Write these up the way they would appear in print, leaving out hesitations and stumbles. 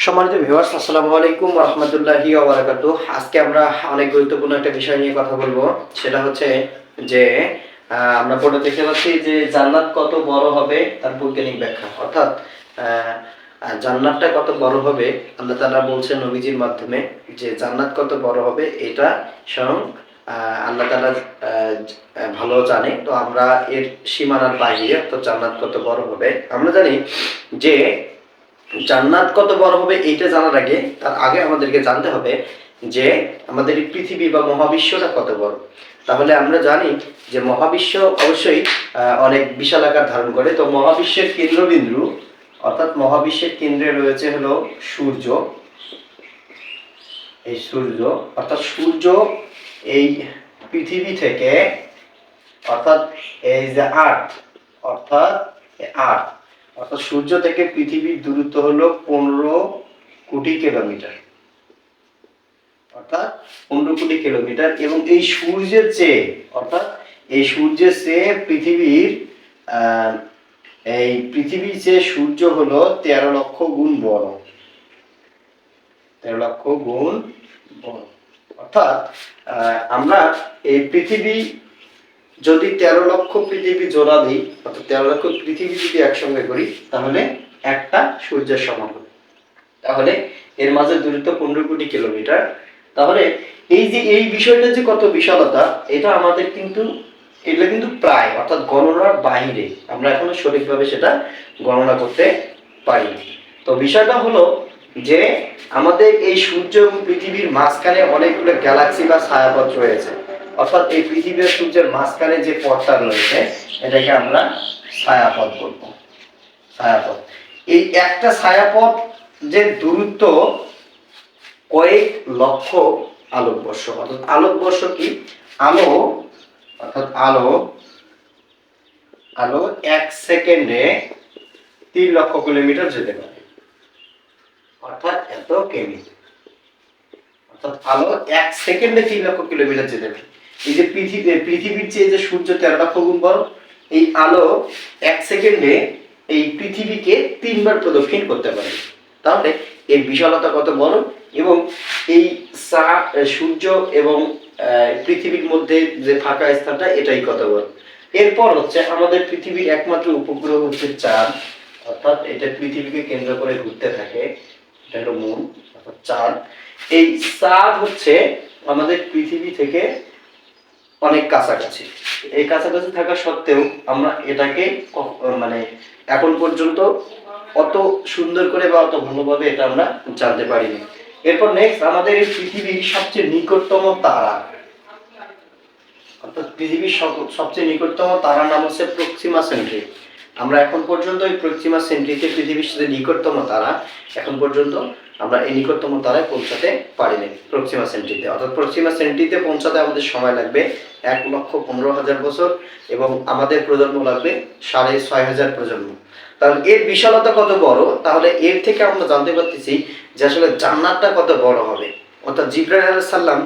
সম্মানিত ভিউয়ার্স, আসসালামু আলাইকুম ওয়া রাহমাতুল্লাহি ওয়া বারাকাতুহু। আজকে আমরা অনেক গুরুত্বপূর্ণ একটা বিষয় নিয়ে কথা বলবো। সেটা হচ্ছে যে আমরা পড়ে দেখতে পাচ্ছি যে জান্নাত কত বড় হবে তার বৈজ্ঞানিক ব্যাখ্যা। অর্থাৎ জান্নাতটা কত বড় হবে আল্লাহ তাআলা বলছেন নবীজির মাধ্যমে যে জান্নাত কত বড় হবে এটা স্বয়ং আল্লাহ তাআলা ভালো জানে। তো আমরা এর সীমানার বাইরে অর্থাৎ জান্নাত কত বড় হবে আমরা জানি যে জান্নাত কত বড় হবে এইটা জানার আগে তার আগে আমাদেরকে জানতে হবে যে আমাদের এই পৃথিবী বা মহাবিশ্বটা কত বড়। তাহলে আমরা জানি যে মহাবিশ্ব অবশ্যই অনেক বিশাল আকার ধারণ করে। তো মহাবিশ্বের কেন্দ্রবিন্দু অর্থাৎ মহাবিশ্বের কেন্দ্রে রয়েছে হলো সূর্য। এই সূর্য অর্থাৎ সূর্য এই পৃথিবী থেকে অর্থাৎ এই যে অর্থাৎ আর্থ অর্থাৎ সূর্য থেকে পৃথিবীর দূরত্ব হলো 15 কোটি কিলোমিটার। অর্থাৎ 15 কোটি কিলোমিটার এবং এই সূর্যের চেয়ে অর্থাৎ এই সূর্যের চেয়ে পৃথিবীর চেয়ে সূর্য হলো 13 লক্ষ গুণ বড়। 13 লক্ষ গুণ বড়। অর্থাৎ আমরা এই পৃথিবী যদি 13 লক্ষ পৃথিবী জোড়া দিই অর্থাৎ 13 লক্ষ পৃথিবী যদি একসঙ্গে করি তাহলে একটা সূর্যের সমান হবে। তাহলে এর মাঝে দূরত্ব 15 কোটি কিলোমিটার। তাহলে এই যে এই বিষয়টা যে কত বিশালতা এটা আমাদের কিন্তু এটা কিন্তু প্রায় অর্থাৎ গণনার বাইরে, আমরা এখনো সঠিকভাবে সেটা গণনা করতে পারি। তো বিষয়টা হলো যে আমাদের এই সূর্য এবং পৃথিবীর মাঝখানে অনেকগুলো গ্যালাক্সি বা ছায়াপথ রয়েছে। অর্থাৎ এই পৃথিবী আর সূর্যের মাঝখানে যে পথটা রয়েছে এটাকে আমরা ছায়াপথ বলবো। ছায়াপথ, এই একটা ছায়াপথ যে দূরত্ব কয়েক লক্ষ আলোকবর্ষ। অর্থাৎ আলোকবর্ষ কি? আলো অর্থাৎ আলো 1 সেকেন্ডে 3 লক্ষ কিলোমিটার যেতে পারে। অর্থাৎ এত কেমি, অর্থাৎ আলো 1 সেকেন্ডে 3 লক্ষ কিলোমিটার যেতে পারে। এই যে পৃথিবীর চেয়ে যে সূর্য 13 লক্ষ গুণ বড়, এই আলো 1 সেকেন্ডে এই পৃথিবীকে 3 বার প্রদক্ষিণ করতে পারে। তাহলে এর বিশালতা কত বড় এবং এই সূর্য এবং পৃথিবীর মধ্যে যে ফাঁকা স্থানটা এটাই কত বড়। এরপর হচ্ছে আমাদের পৃথিবীর একমাত্র উপগ্রহ হচ্ছে চাঁদ। অর্থাৎ এটা পৃথিবীকে কেন্দ্র করে ঘুরতে থাকে, এটা হলো মুন অর্থাৎ চাঁদ। এই চাঁদ হচ্ছে আমাদের পৃথিবী থেকে অনেক কাছাকাছি। এই কাছাকাছি থাকা সত্ত্বেও আমরা এটাকে মানে এখন পর্যন্ত অত সুন্দর করে বা অত ভালোভাবে এটা আমরা জানতে পারিনি। এরপর নেক্সট আমাদের এই পৃথিবীর সবচেয়ে নিকটতম তারা অর্থাৎ পৃথিবীর সবচেয়ে নিকটতম তারার নাম হচ্ছে প্রক্সিমা সেন্ট্রি। আমরা এখন পর্যন্ত এই প্রক্সিমা সেন্ট্রিতে পৃথিবীর সাথে নিকটতম তারা এখন পর্যন্ত আমরা এই নিকটতম তারায় পৌঁছাতে পারিনি প্রক্সিমা সেন্ট্রিতে। অর্থাৎ প্রক্সিমা সেন্ট্রিতে পৌঁছাতে আমাদের সময় লাগবে 1,15,000 বছর এবং আমাদের প্রজন্ম লাগবে 6,500 প্রজন্ম। তাহলে এর বিশালতা কত বড়, তাহলে এর থেকে আমরা জানতে পারতেছি যে আসলে জান্নাতটা কত বড় হবে। অর্থাৎ জিবরাইল আলাইহিস সালাম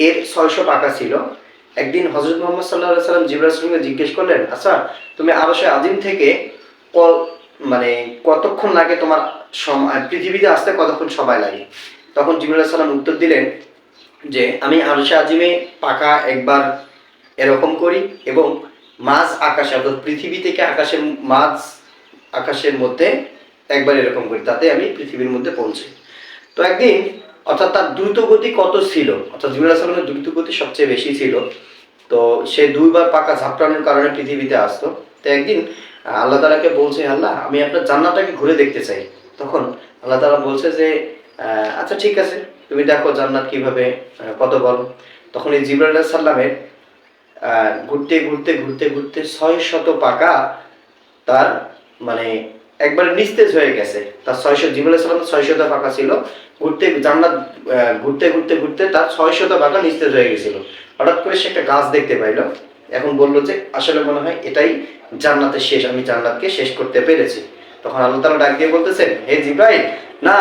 এর 600 পাখা ছিল। একদিন হযরত মুহাম্মদ সাল্লাল্লাহু আলাইহি সাল্লাম জিবরাইল আলাইহিস সালামকে জিজ্ঞেস করলেন, আচ্ছা তুমি আরশে আজিম থেকে মানে কতক্ষণ লাগে তোমার পৃথিবীতে আসতে কতক্ষণ সময় লাগে? তখন জিবরাইল আলাইহিস সালাম উত্তর দিলেন যে আমি আরশে আজিমে পাখা একবার এরকম করি এবং মাঝ আকাশে অর্থাৎ পৃথিবী থেকে আকাশের মধ্যে একবার এরকম করি, তাতে আমি পৃথিবীর মধ্যে পৌঁছাই। তো একদিন অর্থাৎ তার দ্রুত গতি কত ছিল, অর্থাৎ জিবরাইল আলাইহিস সালামের দ্রুত গতি সবচেয়ে বেশি ছিল। তো সে 2বার পাকা ঝাপটানোর কারণে পৃথিবীতে আসতো। তো একদিন আল্লাহ তাআলাকে বলছে, আল্লাহ আমি আপনার জান্নাতটাকে ঘুরে দেখতে চাই। তখন আল্লাহ তাআলা বলছে যে আচ্ছা ঠিক আছে, তুমি দেখো জান্নাত কিভাবে কত বড়। তখন এই জিবরাইল আলাইহিস সালামের ঘুরতে ঘুরতে ঘুরতে ঘুরতে 600 পাকা তার মানে একবার নিস্তেজ হয়ে গেছে। তার 600 জিবরাইল আলাইহিস সালামের 600 পাকা ছিল, জান্নাত ঘুরতে ঘুরতে ঘুরতে তার 600 পাকা নিস্তেজ হয়ে গেছিল। হঠাৎ করে সে একটা গাছ দেখতে পাইলো। এখন বললো যে আসলে মনে হয় এটাই জান্নাতের শেষ, আমি জান্নাতকে শেষ করতে পেরেছি। তখন আল্লাহ তাআলা ডাক দিয়ে বলতেছেন, হে জিবরাইল, না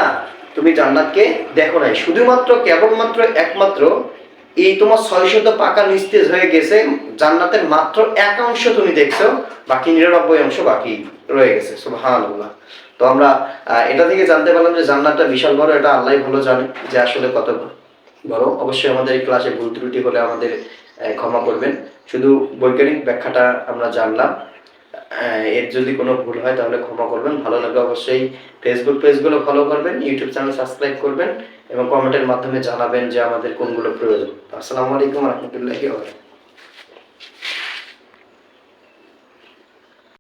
তুমি জান্নাতকে দেখো নাই, শুধুমাত্র কেবলমাত্র একমাত্র এই তোমার 600 পাকা নিস্তেজ হয়ে গেছে, জান্নাতের মাত্র 1 অংশ তুমি দেখছো, বাকি 99 অংশ বাকি রয়ে গেছে। সুবহানাল্লাহ। তো আমরা এটা থেকে জানতে পারলাম যে জান্নাতটা বিশাল বড়, এটা আল্লাহই ভালো জানে যে আসলে কত বড়। অবশ্যই আমাদের এই ক্লাসে ভুল ত্রুটি হলে আমাদের ক্ষমা করবেন। শুধু বৈজ্ঞানিক ব্যাখ্যাটা আমরা জানলাম, এর যদি কোনো ভুল হয় তাহলে ক্ষমা করবেন। ভালো লাগলে অবশ্যই ফেসবুক পেজগুলো ফলো করবেন, ইউটিউব চ্যানেল সাবস্ক্রাইব করবেন এবং কমেন্টের মাধ্যমে জানাবেন যে আমাদের কোনগুলো প্রয়োজন। আসসালামু আলাইকুম রহমতুল্লাহি ওয়া বারাকাতুহু।